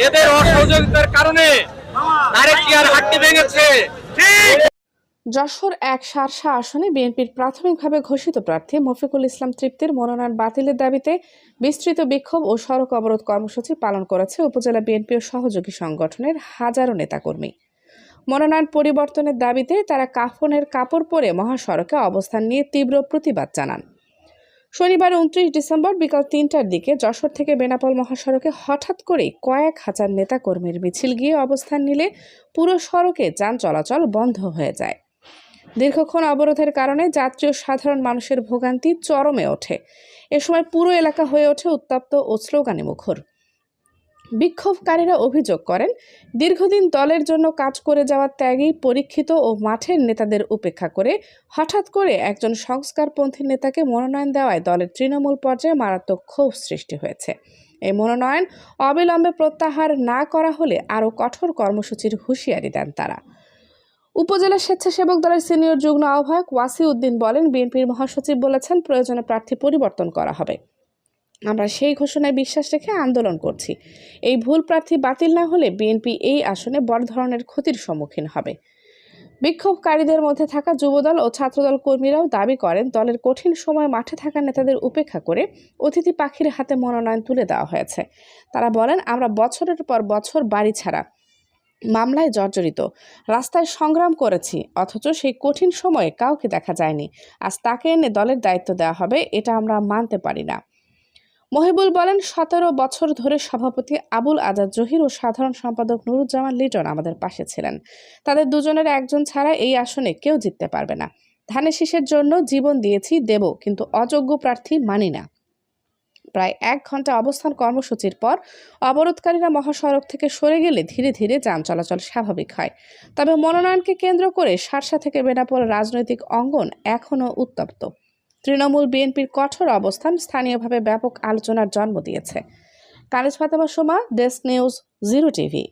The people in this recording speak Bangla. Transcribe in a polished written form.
এদের অসহযোগিতার কারণে নারকেলিয়ার হাটটি ভেঙেছে। যশোর ১ শার্শা আসনে বিএনপির প্রাথমিকভাবে ঘোষিত প্রার্থী মফিকুল ইসলাম তৃপ্তির মনোনয়ন বাতিলের দাবিতে বিস্তৃত বিক্ষোভ ও সড়ক অবরোধ কর্মসূচি পালন করেছে উপজেলা বিএনপি ও সহযোগী সংগঠনের হাজারো নেতাকর্মী। মনোনয়ন পরিবর্তনের দাবিতে তারা কাফনের কাপড় পরে মহাসড়কে অবস্থান নিয়ে তীব্র প্রতিবাদ জানান। শনিবার ২৯ ডিসেম্বর বিকাল ৩টার দিকে যশোর থেকে বেনাপোল মহাসড়কে হঠাৎ করেই কয়েক হাজার নেতাকর্মীর মিছিল গিয়ে অবস্থান নিলে পুরো সড়কে যান চলাচল বন্ধ হয়ে যায়। দীর্ঘক্ষণ অবরোধের কারণে যাত্রী ও সাধারণ মানুষের ভোগান্তি চরমে ওঠে। এ সময় পুরো এলাকা হয়ে ওঠে উত্তপ্ত ও স্লোগানে মুখর। বিক্ষোভকারীরা অভিযোগ করেন, দীর্ঘদিন দলের জন্য কাজ করে যাওয়া ত্যাগী, পরীক্ষিত ও মাঠের নেতাদের উপেক্ষা করে হঠাৎ করে একজন সংস্কারপন্থী নেতাকে মনোনয়ন দেওয়ায় দলের তৃণমূল পর্যায়ে মারাত্মক ক্ষোভ সৃষ্টি হয়েছে। এই মনোনয়ন অবিলম্বে প্রত্যাহার না করা হলে আরও কঠোর কর্মসূচির হুঁশিয়ারি দেন তারা। উপজেলা স্বেচ্ছাসেবক দলের সিনিয়র যুগ্ম আহ্বায়ক ওয়াসি উদ্দিন বলেন, বিএনপির মহাসচিব বলেছেন প্রয়োজনে প্রার্থী পরিবর্তন করা হবে। আমরা সেই ঘোষণায় বিশ্বাস রেখে আন্দোলন করছি। এই ভুল প্রার্থী বাতিল না হলে বিএনপি এই আসনে বড় ধরনের ক্ষতির সম্মুখীন হবে। বিক্ষোভকারীদের মধ্যে থাকা যুবদল ও ছাত্রদল কর্মীরাও দাবি করেন, দলের কঠিন সময় মাঠে থাকা নেতাদের উপেক্ষা করে অতিথি পাখির হাতে মনোনয়ন তুলে দেওয়া হয়েছে। তারা বলেন, আমরা বছরের পর বছর বাড়ি ছাড়া, মামলায় জর্জরিত, রাস্তায় সংগ্রাম করেছি, অথচ সেই কঠিন সময়ে কাউকে দেখা যায়নি। আজ তাকে এনে দলের দায়িত্ব দেওয়া হবে, এটা আমরা মানতে পারি না। মহিবুল বলেন, ১৭ বছর ধরে সভাপতি আবুল আজাদ জহির ও সাধারণ সম্পাদক নুরুজ্জামান লিটন আমাদের পাশে ছিলেন। তাদের দুজনের একজন ছাড়া এই আসনে কেউ জিততে পারবে না। ধানের শীষের জন্য জীবন দিয়েছি, দেব, কিন্তু অযোগ্য প্রার্থী মানি না। প্রায় ১ ঘন্টা অবস্থান কর্মসূচির পর অবরোধকারীরা মহাসড়ক থেকে সরে গেলে ধীরে ধীরে যান চলাচল স্বাভাবিক হয়। তবে মনোনয়নকে কেন্দ্র করে শার্শা থেকে বেনাপোল রাজনৈতিক অঙ্গন এখনও উত্তপ্ত। তৃণমূল বিএনপির কঠোর অবস্থান স্থানীয়ভাবে ব্যাপক আলোচনার জন্ম দিয়েছে। Kaniz Fatema Soma, desk news, 0 TV.